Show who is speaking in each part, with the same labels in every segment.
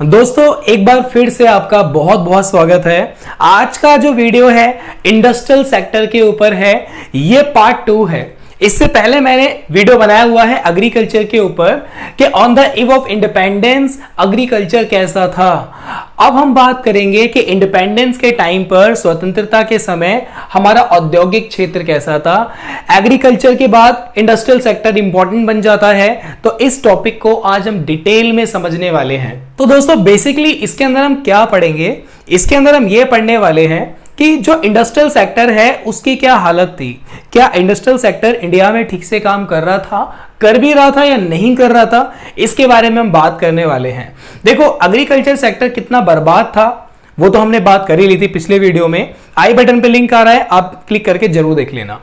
Speaker 1: दोस्तों एक बार फिर से आपका बहुत बहुत स्वागत है। आज का जो वीडियो है इंडस्ट्रियल सेक्टर के ऊपर है, ये पार्ट 2 है। इससे पहले मैंने वीडियो बनाया हुआ है एग्रीकल्चर के ऊपर कि on the eve of independence agriculture कैसा था। अब हम बात करेंगे कि इंडिपेंडेंस के टाइम पर, स्वतंत्रता के समय हमारा औद्योगिक क्षेत्र कैसा था। एग्रीकल्चर के बाद इंडस्ट्रियल सेक्टर इंपॉर्टेंट बन जाता है, तो इस टॉपिक को आज हम डिटेल में समझने वाले हैं। तो दोस्तों बेसिकली इसके अंदर हम क्या पढ़ेंगे, इसके अंदर हम ये पढ़ने वाले हैं कि जो इंडस्ट्रियल सेक्टर है उसकी क्या हालत थी, क्या इंडस्ट्रियल सेक्टर इंडिया में ठीक से काम कर रहा था, कर भी रहा था या नहीं कर रहा था, इसके बारे में हम बात करने वाले हैं। देखो एग्रीकल्चर सेक्टर कितना बर्बाद था वो तो हमने बात कर ही ली थी पिछले वीडियो में। आई बटन पे लिंक आ रहा है, आप क्लिक करके जरूर देख लेना।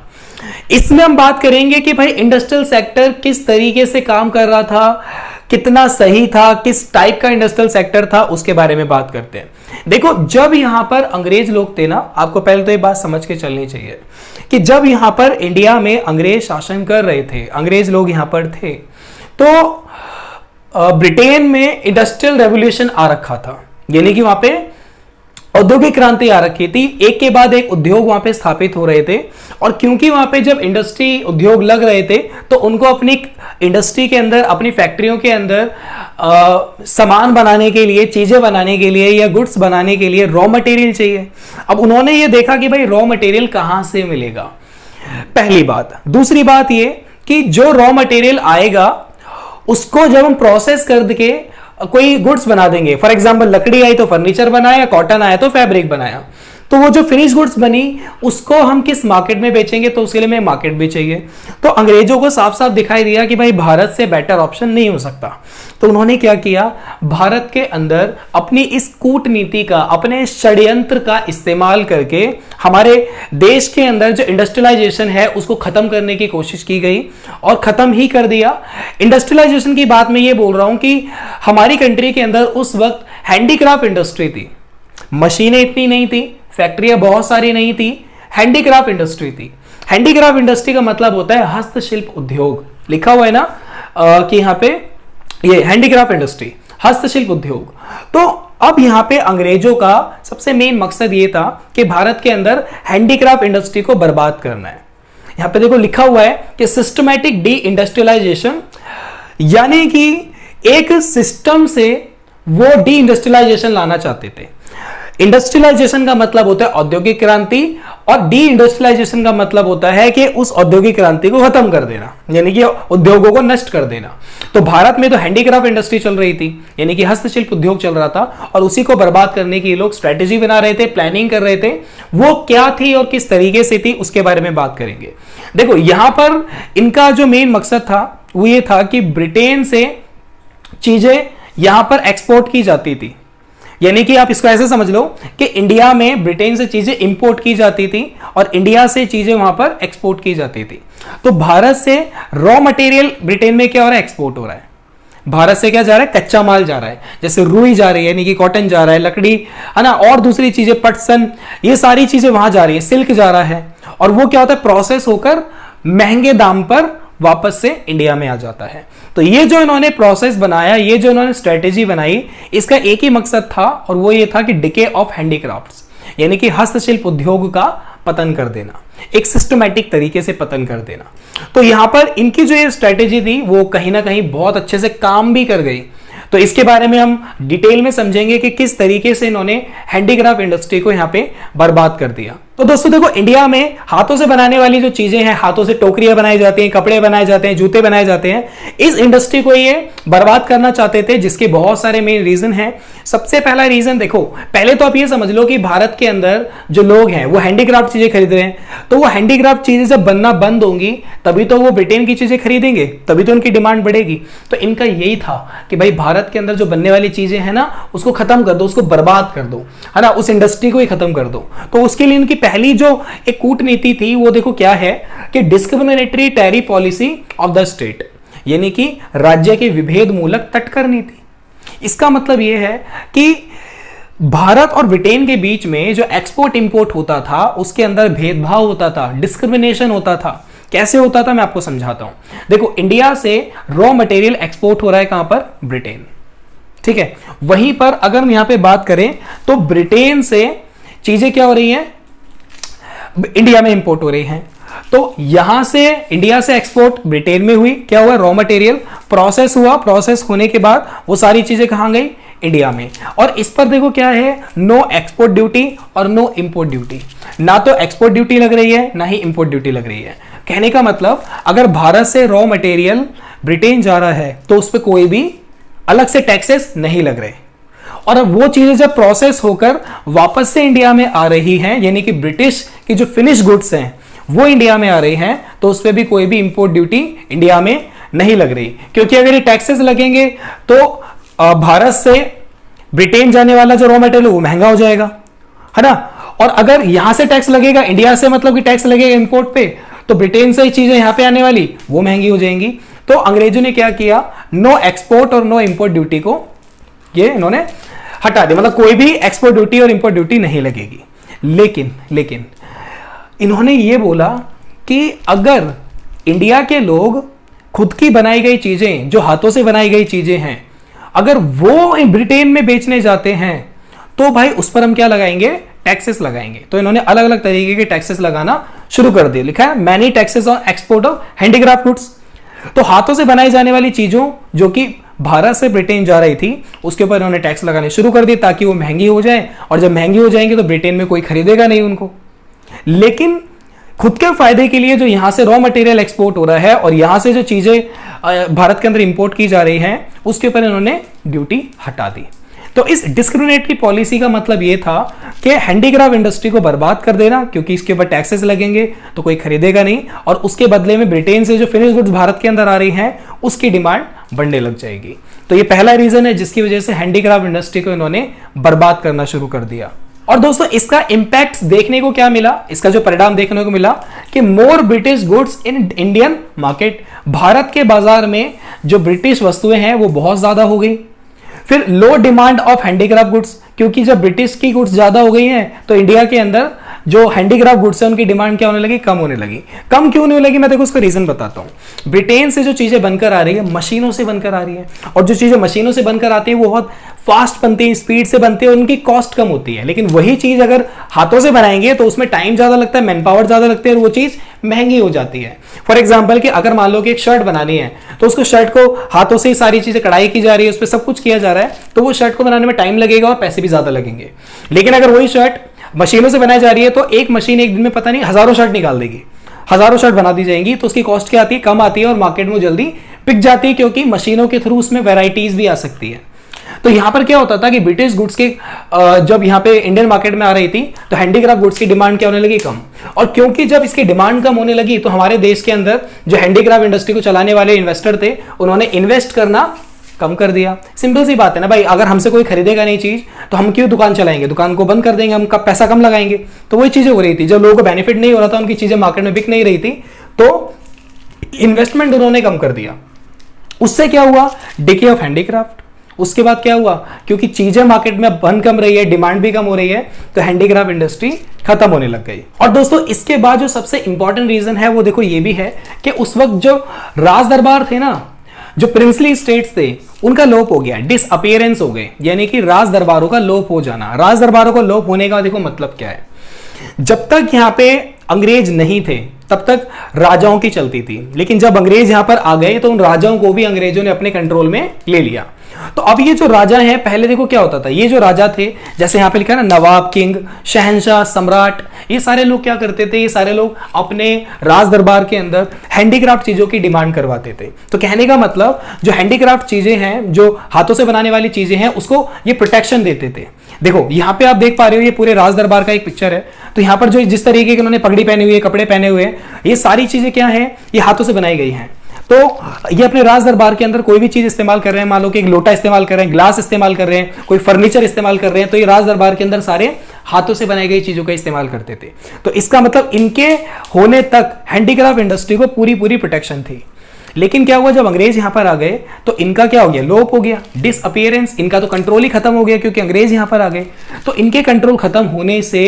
Speaker 1: इसमें हम बात करेंगे कि भाई इंडस्ट्रियल सेक्टर किस तरीके से काम कर रहा था, कितना सही था, किस टाइप का इंडस्ट्रियल सेक्टर था, उसके बारे में बात करते हैं। देखो जब यहां पर अंग्रेज लोग थे ना, आपको पहले तो ये बात समझ के चलनी चाहिए कि जब यहां पर इंडिया में अंग्रेज शासन कर रहे थे, अंग्रेज लोग यहां पर थे, तो ब्रिटेन में इंडस्ट्रियल रेवोल्यूशन आ रखा था, यानी कि वहां पे औद्योगिक क्रांति आ रखी थी। एक के बाद एक उद्योग वहां पे स्थापित हो रहे थे, और क्योंकि वहां पे जब इंडस्ट्री उद्योग लग रहे थे तो उनको अपनी इंडस्ट्री के अंदर, अपनी फैक्ट्रियों के अंदर सामान बनाने के लिए, चीजें बनाने के लिए या गुड्स बनाने के लिए रॉ मटेरियल चाहिए। अब उन्होंने ये देखा कि भाई रॉ मटेरियल कहां से मिलेगा, पहली बात। दूसरी बात ये कि जो रॉ मटेरियल आएगा उसको जब हम प्रोसेस करके कोई गुड्स बना देंगे, फॉर एग्जांपल लकड़ी आई तो फर्नीचर बनाया, कॉटन आया तो फैब्रिक बनाया, तो वो जो फिनिश गुड्स बनी उसको हम किस मार्केट में बेचेंगे, तो उसके लिए हमें मार्केट भी चाहिए। तो अंग्रेजों को साफ साफ दिखाई दिया कि भाई भारत से बेटर ऑप्शन नहीं हो सकता। तो उन्होंने क्या किया, भारत के अंदर अपनी इस कूटनीति का, अपने षड्यंत्र का इस्तेमाल करके हमारे देश के अंदर जो इंडस्ट्रियलाइजेशन है उसको खत्म करने की कोशिश की गई, और खत्म ही कर दिया। इंडस्ट्रियलाइजेशन की बात मैं ये बोल रहा हूं कि हमारी कंट्री के अंदर उस वक्त हैंडीक्राफ्ट इंडस्ट्री थी, मशीनें इतनी नहीं थी, फैक्ट्रियां बहुत सारी नहीं थी, हैंडीक्राफ्ट इंडस्ट्री थी। हैंडीक्राफ्ट इंडस्ट्री का मतलब होता है हस्तशिल्प उद्योग, लिखा हुआ है ना कि यहां पे ये हैंडीक्राफ्ट इंडस्ट्री, हस्तशिल्प उद्योग। तो अब यहां पे अंग्रेजों का सबसे मेन मकसद ये था कि भारत के अंदर हैंडीक्राफ्ट इंडस्ट्री को बर्बाद करना है। यहां पे देखो लिखा हुआ है कि सिस्टमैटिक डी इंडस्ट्रियलाइजेशन, यानी कि एक सिस्टम से वो डी इंडस्ट्रियलाइजेशन लाना चाहते थे। इंडस्ट्रियलाइजेशन का मतलब होता है औद्योगिक क्रांति, और डी इंडस्ट्रियलाइजेशन का मतलब होता है कि उस औद्योगिक क्रांति को खत्म कर देना, यानी कि उद्योगों को नष्ट कर देना। तो भारत में तो हैंडीक्राफ्ट इंडस्ट्री चल रही थी, यानी कि हस्तशिल्प उद्योग चल रहा था, और उसी को बर्बाद करने की लोग स्ट्रेटेजी बना रहे थे, प्लानिंग कर रहे थे। वो क्या थी और किस तरीके से थी उसके बारे में बात करेंगे। देखो यहां पर इनका जो मेन मकसद था वो ये था कि ब्रिटेन से चीजें यहां पर एक्सपोर्ट की जाती थी, यानी कि आप इसको ऐसे समझ लो कि इंडिया में ब्रिटेन से चीजें इंपोर्ट की जाती थी और इंडिया से चीजें वहां पर एक्सपोर्ट की जाती थी। तो भारत से रॉ मटेरियल ब्रिटेन में क्या हो रहा है, एक्सपोर्ट हो रहा है। भारत से क्या जा रहा है, कच्चा माल जा रहा है, जैसे रुई जा रही है, यानी कि कॉटन जा रहा है, लकड़ी है ना, और दूसरी चीजें पटसन, ये सारी चीजें वहां जा रही है, सिल्क जा रहा है, और वो क्या होता है, प्रोसेस होकर महंगे दाम पर वापस से इंडिया में आ जाता है। तो ये जो इन्होंने प्रोसेस बनाया, ये जो इन्होंने स्ट्रेटेजी बनाई, इसका एक ही मकसद था, और वो ये था कि डिके ऑफ हैंडीक्राफ्ट्स, यानी कि हस्तशिल्प उद्योग का पतन कर देना, एक सिस्टमैटिक तरीके से पतन कर देना। तो यहां पर इनकी जो ये स्ट्रेटेजी थी वो कहीं ना कहीं बहुत अच्छे से काम भी कर गई। तो इसके बारे में हम डिटेल में समझेंगे कि किस तरीके से इन्होंने हैंडीक्राफ्ट इंडस्ट्री को यहां पे बर्बाद कर दिया। तो दोस्तों देखो इंडिया में हाथों से बनाने वाली जो चीजें हैं, हाथों से टोकरियां बनाई जाती हैं, कपड़े बनाए जाते हैं, जूते बनाए जाते हैं, इस इंडस्ट्री को ये बर्बाद करना चाहते थे, जिसके बहुत सारे मेन रीजन हैं। सबसे पहला रीजन देखो, पहले तो आप ये समझ लो कि भारत के अंदर जो लोग हैं वो हैंडीक्राफ्ट चीजें खरीद रहे हैं, तो वो हैंडीक्राफ्ट चीजें जब बनना बंद होंगी तभी तो वो ब्रिटेन की चीजें खरीदेंगे, तभी तो उनकी डिमांड बढ़ेगी। तो इनका यही था कि भाई भारत के अंदर जो बनने वाली चीजें हैं ना उसको खत्म कर दो, उसको बर्बाद कर दो, है ना, उस इंडस्ट्री को ही खत्म कर दो। तो उसके लिए इनकी पहली जो एक कूटनीति थी वो देखो क्या है कि discriminatory tariff policy of the state, यानी कि राज्य के विभेद मूलक तटकर नीति। इसका मतलब यह है कि भारत और ब्रिटेन के बीच में जो एक्सपोर्ट इंपोर्ट होता था उसके अंदर भेदभाव होता था, डिस्क्रिमिनेशन होता था। कैसे होता था मैं आपको समझाता हूं। देखो इंडिया से रॉ मटेरियल एक्सपोर्ट हो रहा है कहां पर, ब्रिटेन, ठीक है। वहीं पर अगर हम यहां पे बात करें तो ब्रिटेन से चीजें क्या हो रही हैं, इंडिया में इंपोर्ट हो रही हैं। तो यहां से इंडिया से एक्सपोर्ट ब्रिटेन में हुई, क्या हुआ, रॉ मटेरियल प्रोसेस हुआ, प्रोसेस होने के बाद वो सारी चीजें कहां गई, इंडिया में। और इस पर देखो क्या है, नो एक्सपोर्ट ड्यूटी और नो इंपोर्ट ड्यूटी। ना तो एक्सपोर्ट ड्यूटी लग रही है ना ही इंपोर्ट ड्यूटी लग रही है। कहने का मतलब अगर भारत से रॉ मटेरियल ब्रिटेन जा रहा है तो उस पर कोई भी अलग से टैक्सेस नहीं लग रहे। और अब वो चीजें जब प्रोसेस होकर वापस से इंडिया में आ रही हैं, यानी कि ब्रिटिश की जो फिनिश गुड्स हैं वो इंडिया में आ रही हैं, तो उस पर भी कोई भी इंपोर्ट ड्यूटी इंडिया में नहीं लग रही। क्योंकि अगर ये टैक्सेस लगेंगे तो भारत से ब्रिटेन जाने वाला जो रॉ मटेरियल वो महंगा हो जाएगा, है ना। और अगर यहां से टैक्स लगेगा, इंडिया से मतलब कि टैक्स लगेगा इंपोर्ट पे, तो ब्रिटेन से चीजें यहां पे आने वाली वो महंगी हो जाएंगी। तो अंग्रेजों ने क्या किया, नो एक्सपोर्ट और नो इंपोर्ट ड्यूटी को ये इन्होंने हटा दिया, मतलब कोई भी एक्सपोर्ट ड्यूटी और इंपोर्ट ड्यूटी नहीं लगेगी। लेकिन इन्होंने ये बोला कि अगर इंडिया के लोग खुद की बनाई गई चीजें, जो हाथों से बनाई गई चीजें हैं, अगर वो ब्रिटेन में बेचने जाते हैं तो भाई उस पर हम क्या लगाएंगे, टैक्सेस लगाएंगे। तो इन्होंने अलग अलग तरीके के टैक्सेस लगाना शुरू कर दिए। लिखा है many taxes on export of handicraft goods. तो हाथों से बनाई जाने वाली चीजों जो कि भारत से ब्रिटेन जा रही थी उसके ऊपर इन्होंने टैक्स लगाने शुरू कर दिए ताकि वो महंगी हो जाए, और जब महंगी हो जाएंगी तो ब्रिटेन में कोई खरीदेगा नहीं उनको। लेकिन खुद के फायदे के लिए जो यहां से रॉ मटेरियल एक्सपोर्ट हो रहा है और यहां से जो चीजें भारत के अंदर इंपोर्ट की जा रही हैं उसके ऊपर इन्होंने ड्यूटी हटा दी। तो इस डिस्क्रिमिनेटरी पॉलिसी का मतलब यह था कि हैंडीक्राफ्ट इंडस्ट्री को बर्बाद कर देना, क्योंकि इसके ऊपर टैक्सेस लगेंगे तो कोई खरीदेगा नहीं, और उसके बदले में ब्रिटेन से जो फिनिश गुड्स भारत के अंदर आ रही हैं उसकी डिमांड बढ़ने लग जाएगी। तो ये पहला रीजन है जिसकी वजह से हैंडीक्राफ्ट इंडस्ट्री को इन्होंने बर्बाद करना शुरू कर दिया। और दोस्तों इसका इंपैक्ट देखने को क्या मिला, इसका जो परिणाम देखने को मिला कि more British goods in Indian market, Bharat के बाजार में जो ब्रिटिश वस्तुएं हैं वो बहुत ज्यादा हो गई। फिर लो डिमांड ऑफ हैंडीक्राफ्ट गुड्स, क्योंकि जब ब्रिटिश की गुड्स ज्यादा हो गई हैं तो इंडिया के अंदर जो हैंडीक्राफ्ट गुड्स है उनकी डिमांड क्या होने लगी, कम होने लगी। कम क्यों नहीं लगी, मैं देखो उसका रीजन बताता हूं। ब्रिटेन से जो चीजें बनकर आ रही है मशीनों से बनकर आ रही है, और जो चीजें मशीनों से बनकर आती है वो बहुत फास्ट बनती है, स्पीड से बनती है, उनकी कॉस्ट कम होती है। लेकिन वही चीज अगर हाथों से बनाएंगे तो उसमें टाइम ज्यादा लगता है, मैन पावर ज्यादा लगती है, और वो चीज महंगी हो जाती है। फॉर एग्जाम्पल कि अगर मान लो कि एक शर्ट बनानी है तो उसको शर्ट को हाथों से ही सारी चीजें कढ़ाई की जा रही है, उस पर सब कुछ किया जा रहा है, तो वो शर्ट को बनाने में टाइम लगेगा और पैसे भी ज्यादा लगेंगे। लेकिन अगर वही शर्ट मशीनों से बनाई जा रही है तो एक मशीन एक दिन में पता नहीं हजारों शर्ट निकाल देगी, हजारों शर्ट बना दी जाएंगी, तो उसकी कॉस्ट क्या आती है, कम आती है, और मार्केट में जल्दी बिक जाती है, क्योंकि मशीनों के थ्रू उसमें वैरायटीज भी आ सकती है। तो यहां पर क्या होता था कि ब्रिटिश गुड्स के जब यहां पे इंडियन मार्केट में आ रही थी तो हैंडीक्राफ्ट गुड्स की डिमांड क्या होने लगी, कम। और क्योंकि जब इसकी डिमांड कम होने लगी तो हमारे देश के अंदर जो हैंडीक्राफ्ट इंडस्ट्री को चलाने वाले इन्वेस्टर थे उन्होंने इन्वेस्ट करना कम कर दिया। सिंपल सी बात है ना भाई, अगर हमसे कोई खरीदेगा नहीं चीज तो हम क्यों दुकान चलाएंगे, दुकान को बंद कर देंगे, हम पैसा कम लगाएंगे। तो वही चीजें हो रही थी, जब लोगों को बेनिफिट नहीं हो रहा था, उनकी चीजें मार्केट में बिक नहीं रही थी, तो इन्वेस्टमेंट उन्होंने कम कर दिया। उससे क्या हुआ, डिके ऑफ हैंडीक्राफ्ट। उसके बाद क्या हुआ, क्योंकि चीजें मार्केट में बन कम रही है, डिमांड भी कम हो रही है, तो हैंडीक्राफ्ट इंडस्ट्री खत्म होने लग गई। और दोस्तों इसके बाद जो सबसे इंपॉर्टेंट रीजन है वो देखो ये भी है कि उस वक्त जो राज दरबार थे ना, जो प्रिंसली स्टेट्स थे, उनका लोप हो गया, डिसअपियरेंस हो गए, यानी कि राज दरबारों का लोप हो जाना। राज दरबारों का लोप होने का देखो मतलब क्या है, जब तक यहां पे अंग्रेज नहीं थे तब तक राजाओं की चलती थी, लेकिन जब अंग्रेज यहां पर आ गए तो उन राजाओं को भी अंग्रेजों ने अपने कंट्रोल में ले लिया। तो अब ये जो राजा हैं, पहले देखो क्या होता था, ये जो राजा थे, जैसे यहां पे लिखा है ना, नवाब, किंग, शहंशाह, सम्राट, ये सारे लोग क्या करते थे, ये सारे लोग अपने राज दरबार के अंदर हैंडीक्राफ्ट चीजों की डिमांड करवाते थे। तो कहने का मतलब जो हैंडीक्राफ्ट चीजें हैं, जो हाथों से बनाने वाली चीजें हैं, उसको ये प्रोटेक्शन देते थे। देखो यहां पे आप देख पा रहे हो, ये पूरे राज दरबार का एक पिक्चर है। तो यहां पर जो जिस तरीके के उन्होंने पगड़ी पहनी हुई है, कपड़े पहने हुए हैं, ये सारी चीजें क्या है, ये हाथों से बनाई गई हैं। तो ये अपने राज दरबार के अंदर कोई भी चीज इस्तेमाल कर रहे हैं, मान लो कि एक लोटा इस्तेमाल कर रहे हैं, ग्लास इस्तेमाल कर रहे हैं, कोई फर्नीचर इस्तेमाल कर रहे हैं, तो ये राज दरबार के अंदर सारे हाथों से बनाई गई चीजों का इस्तेमाल करते थे। तो इसका मतलब इनके होने तक हैंडीक्राफ्ट इंडस्ट्री को पूरी पूरी प्रोटेक्शन थी। लेकिन क्या हुआ, जब अंग्रेज यहां पर आ गए तो इनका क्या हो गया, लोप हो गया, डिसअपियरेंस, इनका तो कंट्रोल ही खत्म हो गया, क्योंकि अंग्रेज यहां पर आ गए। तो इनके कंट्रोल खत्म होने से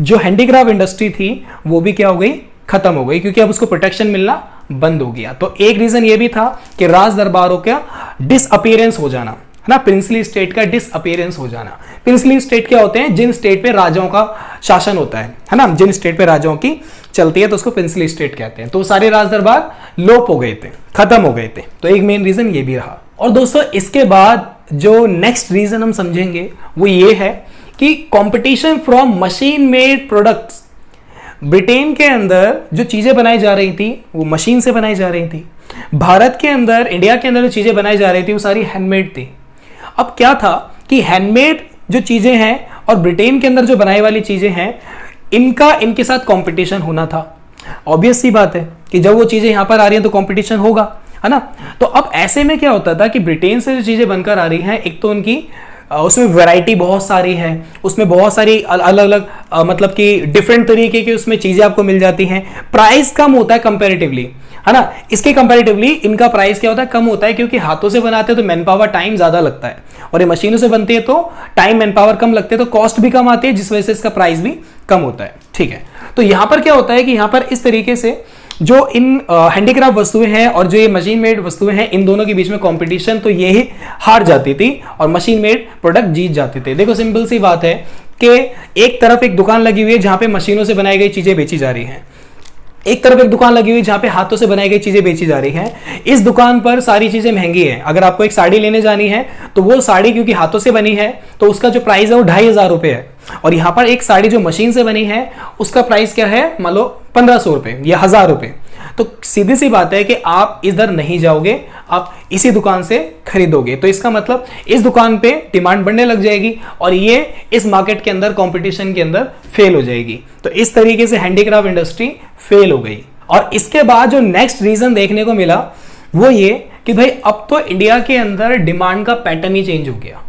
Speaker 1: जो हैंडीक्राफ्ट इंडस्ट्री थी वो भी क्या हो गई, खत्म हो गई, क्योंकि अब उसको प्रोटेक्शन मिलना बंद हो गया। तो एक रीजन ये भी था कि राज दरबारों का डिसअपियरेंस हो जाना, ना, प्रिंसली स्टेट का डिसअपियरेंस हो जाना। प्रिंसली स्टेट क्या होते हैं? जिन स्टेट पे राजाओं का शासन होता है ना, जिन स्टेट पे राजाओं की चलती है तो उसको प्रिंसली स्टेट कहते हैं। तो सारे राज दरबार लोप हो गए थे, खत्म हो गए थे। तो एक मेन रीजन ये भी रहा। और दोस्तों इसके बाद जो नेक्स्ट रीजन हम समझेंगे वो ये है कि competition from machine made products. Britain के अंदर जो चीजें बनाई जा रही थी वो मशीन से बनाई जा रही थी। भारत के अंदर, इंडिया के अंदर जो चीजें बनाई जा रही थी वो सारी हैंडमेड थी। अब क्या था कि हैंडमेड जो चीजें हैं और ब्रिटेन के अंदर जो बनाई वाली चीजें हैं, इनके साथ कंपटीशन होना था। ऑब्वियस सी बात है कि जब वो चीजें यहां पर आ रही हैं तो कंपटीशन होगा, है ना। तो अब ऐसे में क्या होता था कि ब्रिटेन से जो चीजें बनकर आ रही हैं, एक तो उनकी उसमें वैरायटी बहुत सारी है, उसमें बहुत सारी अलग अलग मतलब कि डिफरेंट तरीके की उसमें चीजें आपको मिल जाती हैं। प्राइस कम होता है कंपैरेटिवली, है ना। इसके कंपैरेटिवली इनका प्राइस क्या होता है? कम होता है, क्योंकि हाथों से बनाते हैं तो मैन पावर टाइम ज्यादा लगता है, और ये मशीनों से बनती है तो टाइम मैन पावर कम लगते हैं, तो कॉस्ट भी कम आती है, जिस वजह से इसका प्राइस भी कम होता है। ठीक है, तो यहां पर क्या होता है कि यहां पर इस तरीके से जो इन हैंडीक्राफ्ट वस्तुएं हैं और जो ये मशीन मेड वस्तुएं हैं, इन दोनों के बीच में कंपटीशन, तो ये ही हार जाती थी और मशीन मेड प्रोडक्ट जीत जाते थे। देखो सिंपल सी बात है कि एक तरफ एक दुकान लगी हुई है जहां पे मशीनों से बनाई गई चीजें बेची जा रही हैं, एक तरफ एक दुकान लगी हुई जहां पे हाथों से बनाई गई चीजें बेची जा रही हैं। इस दुकान पर सारी चीजें महंगी है। अगर आपको एक साड़ी लेने जानी है तो वो साड़ी क्योंकि हाथों से बनी है तो उसका जो प्राइस है वो 2500 रुपए है, और यहां पर एक साड़ी जो मशीन से बनी है उसका प्राइस क्या है? मान लो 1500 रुपए या 1000 रुपए। तो सीधी सी बात है कि आप इधर नहीं जाओगे, आप इसी दुकान से खरीदोगे। तो इसका मतलब इस दुकान पे डिमांड बढ़ने लग जाएगी और ये इस मार्केट के अंदर, कंपटीशन के अंदर फेल हो जाएगी। तो इस तरीके से हैंडीक्राफ्ट इंडस्ट्री फेल हो गई। और इसके बाद जो नेक्स्ट रीजन देखने को मिला वो ये कि भाई अब तो इंडिया के अंदर डिमांड का पैटर्न ही चेंज हो गया।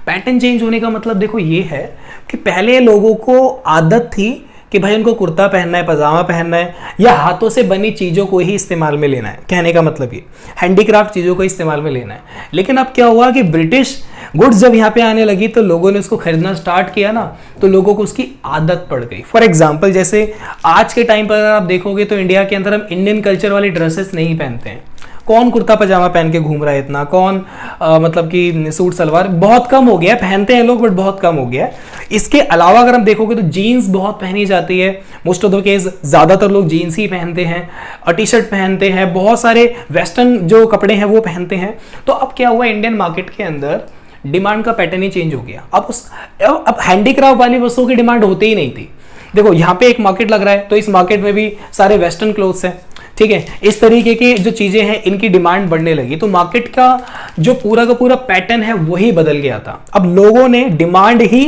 Speaker 1: पैटर्न चेंज होने का मतलब देखो ये है कि पहले लोगों को आदत थी कि भाई उनको कुर्ता पहनना है, पजामा पहनना है, या हाथों से बनी चीज़ों को ही इस्तेमाल में लेना है। कहने का मतलब ये हैंडीक्राफ्ट चीज़ों को इस्तेमाल में लेना है। लेकिन अब क्या हुआ कि ब्रिटिश गुड्स जब यहाँ पे आने लगी तो लोगों ने उसको खरीदना स्टार्ट किया ना, तो लोगों को उसकी आदत पड़ गई। फॉर एग्जाम्पल, जैसे आज के टाइम पर अगर आप देखोगे तो इंडिया के अंदर हम इंडियन कल्चर वाली ड्रेसेस नहीं पहनते हैं। कौन कुर्ता पजामा पहन के घूम रहा है इतना? कौन मतलब कि सूट सलवार बहुत कम हो गया है, पहनते हैं लोग बट बहुत कम हो गया है। इसके अलावा अगर हम देखोगे तो जीन्स बहुत पहनी जाती है। मोस्ट ऑफ द केस ज्यादातर लोग जीन्स ही पहनते हैं, टी शर्ट पहनते हैं, बहुत सारे वेस्टर्न जो कपड़े हैं वो पहनते हैं। तो अब क्या हुआ, इंडियन मार्केट के अंदर डिमांड का पैटर्न ही चेंज हो गया। अब हैंडीक्राफ्ट वाली वस्तुओं की डिमांड होती ही नहीं थी। देखो यहाँ पे एक मार्केट लग रहा है तो इस मार्केट में भी सारे वेस्टर्न क्लोथ्स हैं, ठीक है। इस तरीके की जो चीजें हैं इनकी डिमांड बढ़ने लगी, तो मार्केट का जो पूरा का पूरा पैटर्न है वही बदल गया था। अब लोगों ने डिमांड ही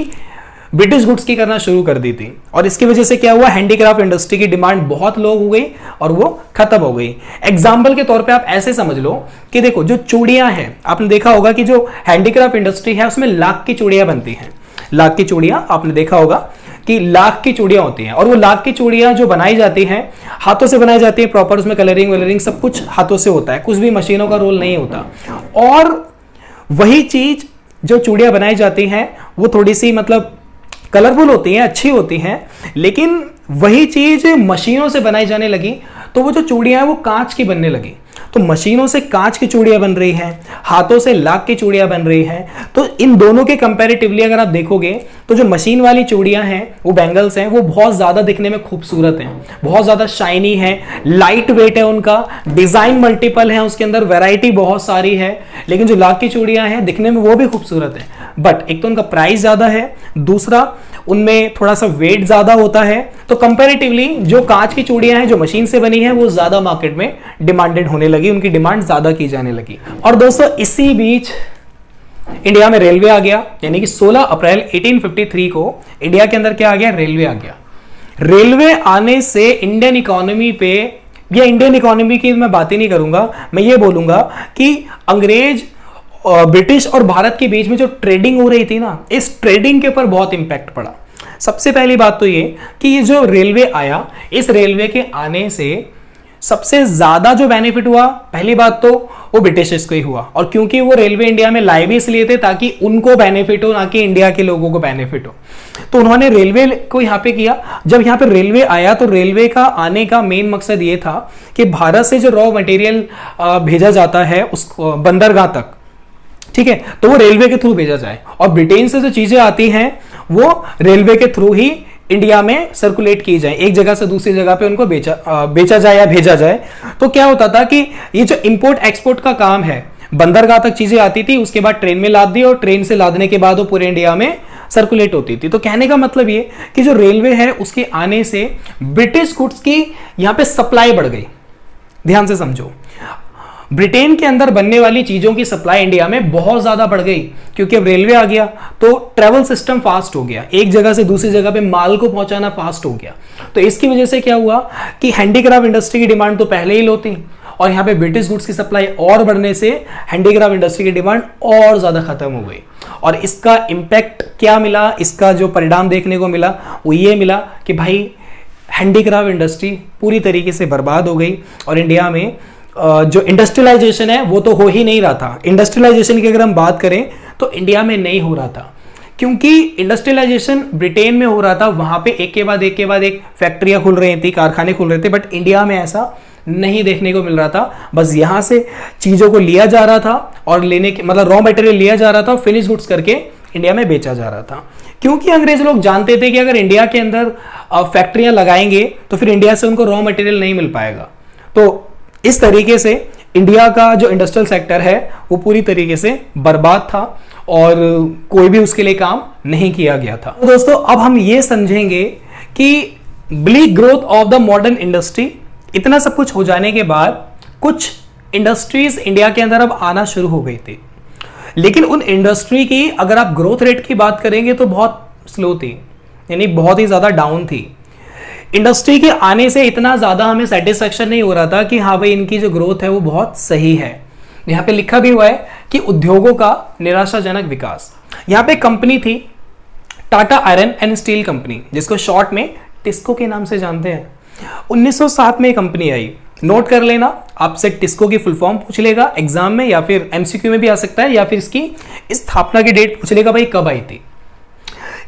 Speaker 1: ब्रिटिश गुड्स की करना शुरू कर दी थी, और इसकी वजह से क्या हुआ, हैंडीक्राफ्ट इंडस्ट्री की डिमांड बहुत लो हो गई और वो खत्म हो गई। एग्जाम्पल के तौर पे आप ऐसे समझ लो कि देखो जो चूड़ियां हैं, आपने देखा होगा कि जो हैंडीक्राफ्ट इंडस्ट्री है उसमें लाख की चूड़ियां बनती हैं। लाख की चूड़ियां आपने देखा होगा कि लाख की चूड़ियां होती हैं, और वो लाख की चूड़ियां जो बनाई जाती हैं हाथों से बनाई जाती है, प्रॉपर उसमें कलरिंग वलरिंग सब कुछ हाथों से होता है, कुछ भी मशीनों का रोल नहीं होता। और वही चीज जो चूड़ियां बनाई जाती हैं वो थोड़ी सी मतलब कलरफुल होती हैं, अच्छी होती हैं, लेकिन वही चीज मशीनों से बनाई जाने लगी तो वो जो चूड़ियां हैं वो कांच की बनने लगी। तो मशीनों से कांच की चूड़ियां बन रही हैं, हाथों से लाख की चूड़ियां बन रही हैं। तो इन दोनों के कंपैरेटिवली अगर आप देखोगे तो जो मशीन वाली चूड़ियां हैं, वो बैंगल्स हैं, वो बहुत ज्यादा दिखने में खूबसूरत हैं, बहुत ज्यादा शाइनी है, लाइट वेट है, उनका डिजाइन मल्टीपल है, उसके अंदर वैरायटी बहुत सारी है। लेकिन जो लाख की चूड़ियां हैं दिखने में वो भी खूबसूरत है, बट एक तो उनका प्राइस ज्यादा है, दूसरा उनमें थोड़ा सा वेट ज्यादा होता है। तो कंपैरेटिवली जो कांच की चूड़ियां हैं जो मशीन से बनी है वो ज्यादा मार्केट में डिमांडेड होने लगी, उनकी डिमांड ज्यादा की जाने लगी। और दोस्तों इसी बीच इंडिया में रेलवे आ गया, यानी कि 16 अप्रैल 1853 को इंडिया के अंदर क्या आ गया, रेलवे आ गया। रेलवे आने से इंडियन इकोनॉमी पे, या इंडियन इकोनॉमी की मैं बात ही नहीं करूंगा, मैं ये बोलूंगा कि अंग्रेज ब्रिटिश और भारत के बीच में जो ट्रेडिंग हो रही थी ना, इस ट्रेडिंग के ऊपर बहुत इंपैक्ट पड़ा। सबसे पहली बात तो ये कि ये जो रेलवे आया, इस रेलवे के आने से सबसे ज्यादा जो बेनिफिट हुआ, पहली बात तो वो ब्रिटिशर्स को ही हुआ, और क्योंकि वो रेलवे इंडिया में लाए भी इसलिए थे ताकि उनको बेनिफिट हो, ना कि इंडिया के लोगों को बेनिफिट हो। तो उन्होंने रेलवे को यहाँ पे किया। जब यहाँ पे रेलवे आया तो रेलवे का आने का मेन मकसद ये था कि भारत से जो रॉ मटेरियल भेजा जाता है उस बंदरगाह तक, ठीक है, तो वो रेलवे के थ्रू भेजा जाए, और ब्रिटेन से जो चीजें आती हैं वो रेलवे के थ्रू ही इंडिया में सर्कुलेट की जाए, एक जगह से दूसरी जगह पे उनको बेचा जाए या भेजा जाए। तो क्या होता था कि ये जो इंपोर्ट एक्सपोर्ट का काम है, बंदरगाह तक चीजें आती थी, उसके बाद ट्रेन में लाद दी, और ट्रेन से लादने के बाद वो पूरे इंडिया में सर्कुलेट होती थी। तो कहने का मतलब ये कि जो रेलवे है उसके आने से ब्रिटिश गुड्स की यहां पे सप्लाई बढ़ गई। ध्यान से समझो, ब्रिटेन के अंदर बनने वाली चीजों की सप्लाई इंडिया में बहुत ज्यादा बढ़ गई, क्योंकि अब रेलवे आ गया तो ट्रेवल सिस्टम फास्ट हो गया, एक जगह से दूसरी जगह पे माल को पहुंचाना फास्ट हो गया। तो इसकी वजह से क्या हुआ कि हैंडीक्राफ्ट इंडस्ट्री की डिमांड तो पहले ही लो थी, और यहां पे ब्रिटिश गुड्स की सप्लाई और बढ़ने से हैंडीक्राफ्ट इंडस्ट्री की डिमांड और ज्यादा खत्म हो गई। और इसका इंपैक्ट क्या मिला, इसका जो परिणाम देखने को मिला वो ये मिला कि भाई हैंडीक्राफ्ट इंडस्ट्री पूरी तरीके से बर्बाद हो गई, और इंडिया में जो इंडस्ट्रियलाइजेशन है वो तो हो ही नहीं रहा था। इंडस्ट्रियलाइजेशन की अगर हम बात करें तो इंडिया में नहीं हो रहा था, क्योंकि इंडस्ट्रियलाइजेशन ब्रिटेन में हो रहा था, वहां पे एक के बाद एक फैक्ट्रियां खुल रही थी, कारखाने खुल रहे थे, बट इंडिया में ऐसा नहीं देखने को मिल रहा था। बस यहां से चीजों को लिया जा रहा था, और लेने के मतलब रॉ मटेरियल लिया जा रहा था, फिनिश गुड्स करके इंडिया में बेचा जा रहा था। क्योंकि अंग्रेज लोग जानते थे कि अगर इंडिया के अंदर फैक्ट्रियां लगाएंगे तो फिर इंडिया से उनको रॉ मटेरियल नहीं मिल पाएगा। तो इस तरीके से इंडिया का जो इंडस्ट्रियल सेक्टर है वो पूरी तरीके से बर्बाद था, और कोई भी उसके लिए काम नहीं किया गया था। तो दोस्तों अब हम ये समझेंगे कि bleak growth of the modern industry, इतना सब कुछ हो जाने के बाद कुछ इंडस्ट्रीज इंडिया के अंदर अब आना शुरू हो गई थी, लेकिन उन इंडस्ट्री की अगर आप ग्रोथ रेट की बात करेंगे तो बहुत स्लो थी, यानी बहुत ही ज्यादा डाउन थी। इंडस्ट्री के आने से इतना ज्यादा हमें सेटिस्फेक्शन नहीं हो रहा था कि हाँ भाई इनकी जो ग्रोथ है वो बहुत सही है। यहां पे लिखा भी हुआ है कि उद्योगों का निराशाजनक विकास। यहां पे कंपनी थी Tata iron and steel company, जिसको शॉर्ट में टिस्को के नाम से जानते हैं। 1907 में कंपनी आई, नोट कर लेना, आपसे टिस्को की फुल फॉर्म पूछ लेगा एग्जाम में, या फिर एमसीक्यू में भी आ सकता है, या फिर इसकी स्थापना की डेट पूछ लेगा, भाई कब आई थी।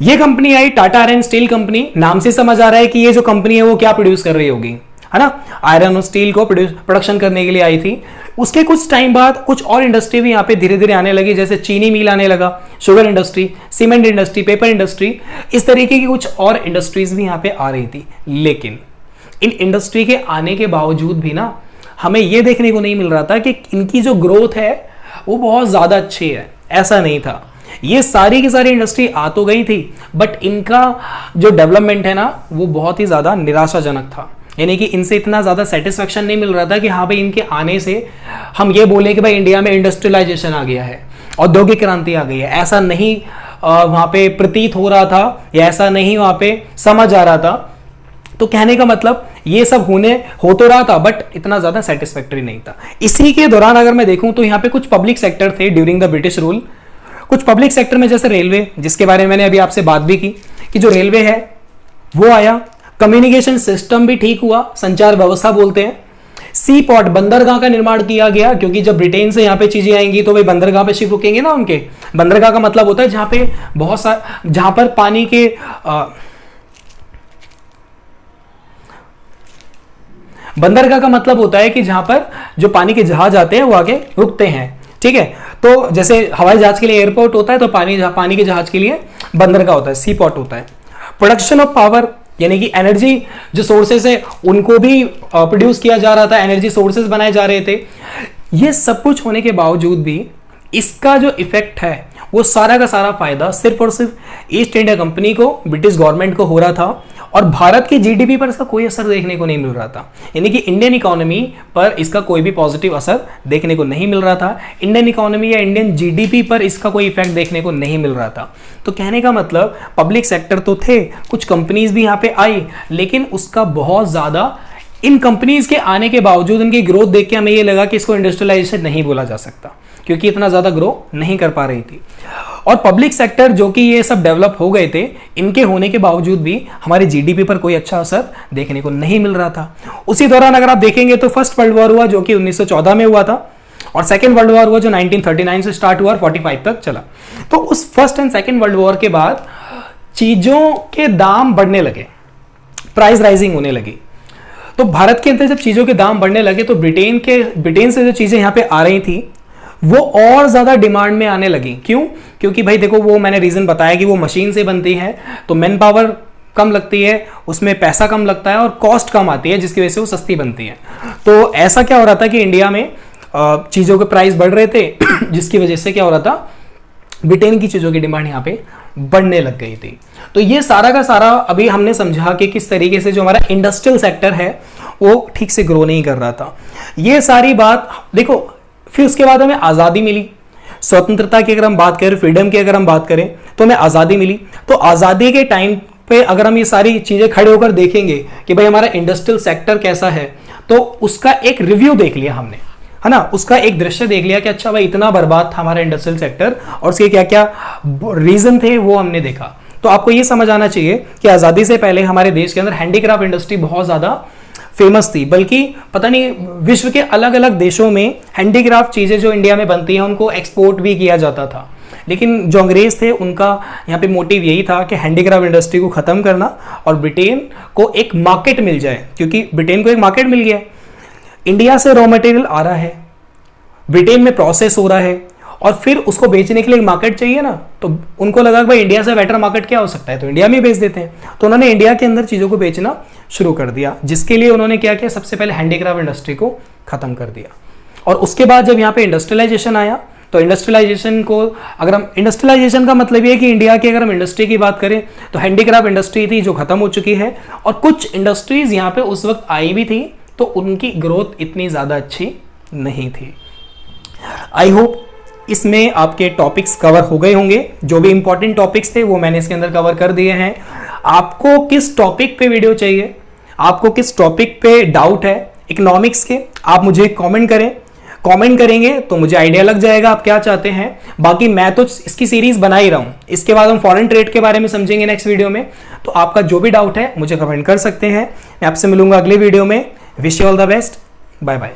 Speaker 1: ये कंपनी आई टाटा आयरन स्टील कंपनी, नाम से समझ आ रहा है कि ये जो कंपनी है वो क्या प्रोड्यूस कर रही होगी, है ना, आयरन और स्टील को प्रोडक्शन करने के लिए आई थी। उसके कुछ टाइम बाद कुछ और इंडस्ट्री भी यहाँ पे धीरे धीरे आने लगी, जैसे चीनी मिल आने लगा, sugar industry, cement industry, paper industry, इस तरीके की कुछ और इंडस्ट्रीज भी यहाँ पे आ रही थी। लेकिन इन इंडस्ट्री के आने के बावजूद भी ना हमें यह देखने को नहीं मिल रहा था कि इनकी जो ग्रोथ है वो बहुत ज्यादा अच्छी है, ऐसा नहीं था। ये सारी की सारी इंडस्ट्री आ तो गई थी, बट इनका जो डेवलपमेंट है ना वो बहुत ही ज्यादा निराशाजनक था, यानी कि इनसे इतना ज्यादा सेटिस्फेक्शन नहीं मिल रहा था कि हाँ भाई इनके आने से हम ये बोले कि भाई इंडिया में इंडस्ट्रियलाइजेशन आ गया है, औद्योगिक क्रांति आ गई है, ऐसा नहीं वहां पे प्रतीत हो रहा था, या ऐसा नहीं वहां पे समझ आ रहा था। तो कहने का मतलब ये सब हो तो रहा था, बट इतना ज्यादा सेटिस्फैक्टरी नहीं था। इसी के दौरान अगर मैं देखूं तो यहाँ पे कुछ पब्लिक सेक्टर थे ड्यूरिंग द ब्रिटिश रूल। कुछ पब्लिक सेक्टर में जैसे रेलवे, जिसके बारे में मैंने अभी आपसे बात भी की कि जो रेलवे है वो आया, कम्युनिकेशन सिस्टम भी ठीक हुआ, संचार व्यवस्था बोलते हैं। सी पोर्ट, बंदरगाह का निर्माण किया गया, क्योंकि जब ब्रिटेन से यहाँ पे चीजें आएंगी तो भाई बंदरगाह पे शिप रुकेंगे ना उनके। बंदरगाह का मतलब होता है जहां पे जहां पर पानी के बंदरगाह का मतलब होता है कि जहां पर जो पानी के जहाज आते हैं वो आगे रुकते हैं, ठीक है। तो जैसे हवाई जहाज के लिए एयरपोर्ट होता है, तो पानी के जहाज के लिए बंदरगाह होता है, सी पोर्ट होता है। प्रोडक्शन ऑफ पावर, यानी कि एनर्जी जो सोर्सेस है उनको भी प्रोड्यूस किया जा रहा था, एनर्जी सोर्सेस बनाए जा रहे थे। ये सब कुछ होने के बावजूद भी इसका जो इफेक्ट है वो सारा का सारा फायदा सिर्फ और सिर्फ ईस्ट इंडिया कंपनी को, ब्रिटिश गवर्नमेंट को हो रहा था, और भारत की जीडीपी पर इसका कोई असर देखने को नहीं मिल रहा था। यानी कि इंडियन इकोनॉमी पर इसका कोई भी पॉजिटिव असर देखने को नहीं मिल रहा था। इंडियन इकोनॉमी या इंडियन जीडीपी पर इसका कोई इफेक्ट देखने को नहीं मिल रहा था। तो कहने का मतलब पब्लिक सेक्टर तो थे, कुछ कंपनीज भी यहाँ पे आई, लेकिन उसका बहुत ज्यादा, इन कंपनीज के आने के बावजूद उनकी ग्रोथ देख के हमें ये लगा कि इसको इंडस्ट्रियलाइजेशन नहीं बोला जा सकता, क्योंकि इतना ज्यादा ग्रो नहीं कर पा रही थी। और पब्लिक सेक्टर जो कि ये सब डेवलप हो गए थे, इनके होने के बावजूद भी हमारे जीडीपी पर कोई अच्छा असर देखने को नहीं मिल रहा था। उसी दौरान अगर आप देखेंगे तो फर्स्ट वर्ल्ड वॉर हुआ जो कि 1914 में हुआ था, और सेकेंड वर्ल्ड वॉर हुआ जो 1939 से स्टार्ट हुआ और 45 तक चला। तो उस first and second world war के बाद चीजों के दाम बढ़ने लगे, प्राइस राइजिंग होने लगी। तो भारत के अंदर जब चीजों के दाम बढ़ने लगे तो ब्रिटेन से जो चीजें यहाँ पे आ रही थी वो और ज्यादा डिमांड में आने लगी। क्यों? क्योंकि भाई देखो, वो मैंने रीजन बताया कि वो मशीन से बनती है, तो मैन पावर कम लगती है, उसमें पैसा कम लगता है और कॉस्ट कम आती है, जिसकी वजह से वो सस्ती बनती है। तो ऐसा क्या हो रहा था कि इंडिया में चीजों के प्राइस बढ़ रहे थे, जिसकी वजह से क्या हो रहा था, ब्रिटेन की चीजों की डिमांड यहाँ पे बढ़ने लग गई थी। तो ये सारा का सारा अभी हमने समझा कि किस तरीके से जो हमारा इंडस्ट्रियल सेक्टर है वो ठीक से ग्रो नहीं कर रहा था। ये सारी बात देखो, फिर उसके बाद हमें आज़ादी मिली, स्वतंत्रता की अगर हम बात करें, फ्रीडम की अगर हम बात करें, तो हमें आज़ादी मिली। तो आज़ादी के टाइम पे अगर हम ये सारी चीज़ें खड़े होकर देखेंगे कि भाई हमारा इंडस्ट्रियल सेक्टर कैसा है, तो उसका एक रिव्यू देख लिया हमने, है ना, उसका एक दृश्य देख लिया कि अच्छा भाई इतना बर्बाद था हमारा इंडस्ट्रियल सेक्टर और उसके क्या क्या रीजन थे वो हमने देखा। तो आपको ये समझ आना चाहिए कि आज़ादी से पहले हमारे देश के अंदर हैंडीक्राफ्ट इंडस्ट्री बहुत ज़्यादा फेमस थी, बल्कि पता नहीं विश्व के अलग अलग देशों में हैंडीक्राफ्ट चीज़ें जो इंडिया में बनती हैं उनको एक्सपोर्ट भी किया जाता था। लेकिन जो अंग्रेज थे उनका यहाँ पे मोटिव यही था कि हैंडीक्राफ्ट इंडस्ट्री को ख़त्म करना और ब्रिटेन को एक मार्केट मिल जाए, क्योंकि ब्रिटेन को एक मार्केट मिल गया है। इंडिया से रॉ मटेरियल आ रहा है, ब्रिटेन में प्रोसेस हो रहा है और फिर उसको बेचने के लिए एक मार्केट चाहिए ना, तो उनको लगा कि भाई इंडिया से बेटर मार्केट क्या हो सकता है, तो इंडिया में बेच देते हैं। तो उन्होंने इंडिया के अंदर चीज़ों को बेचना शुरू कर दिया, जिसके लिए उन्होंने क्या किया, सबसे पहले हैंडीक्राफ्ट इंडस्ट्री को खत्म कर दिया। और उसके बाद जब यहाँ पे इंडस्ट्रियलाइजेशन आया, तो इंडस्ट्रियलाइजेशन को अगर हम, इंडस्ट्रियलाइजेशन का मतलब ये है कि इंडिया की अगर हम इंडस्ट्री की बात करें तो हैंडीक्राफ्ट इंडस्ट्री थी जो खत्म हो चुकी है, और कुछ इंडस्ट्रीज यहाँ पे उस वक्त आई भी थी, तो उनकी ग्रोथ इतनी ज़्यादा अच्छी नहीं थी। आई होप इसमें आपके टॉपिक्स कवर हो गए होंगे, जो भी इंपॉर्टेंट टॉपिक्स थे वो मैंने इसके अंदर कवर कर दिए हैं। आपको किस टॉपिक पे वीडियो चाहिए, आपको किस टॉपिक पे डाउट है इकोनॉमिक्स के, आप मुझे कमेंट करें। कमेंट करेंगे तो मुझे आइडिया लग जाएगा आप क्या चाहते हैं। बाकी मैं तो इसकी सीरीज बना ही रहा हूं, इसके बाद हम फॉरेन ट्रेड के बारे में समझेंगे नेक्स्ट वीडियो में। तो आपका जो भी डाउट है मुझे कमेंट कर सकते हैं। मैं आपसे मिलूंगा अगले वीडियो में। Wish you all the best, bye bye.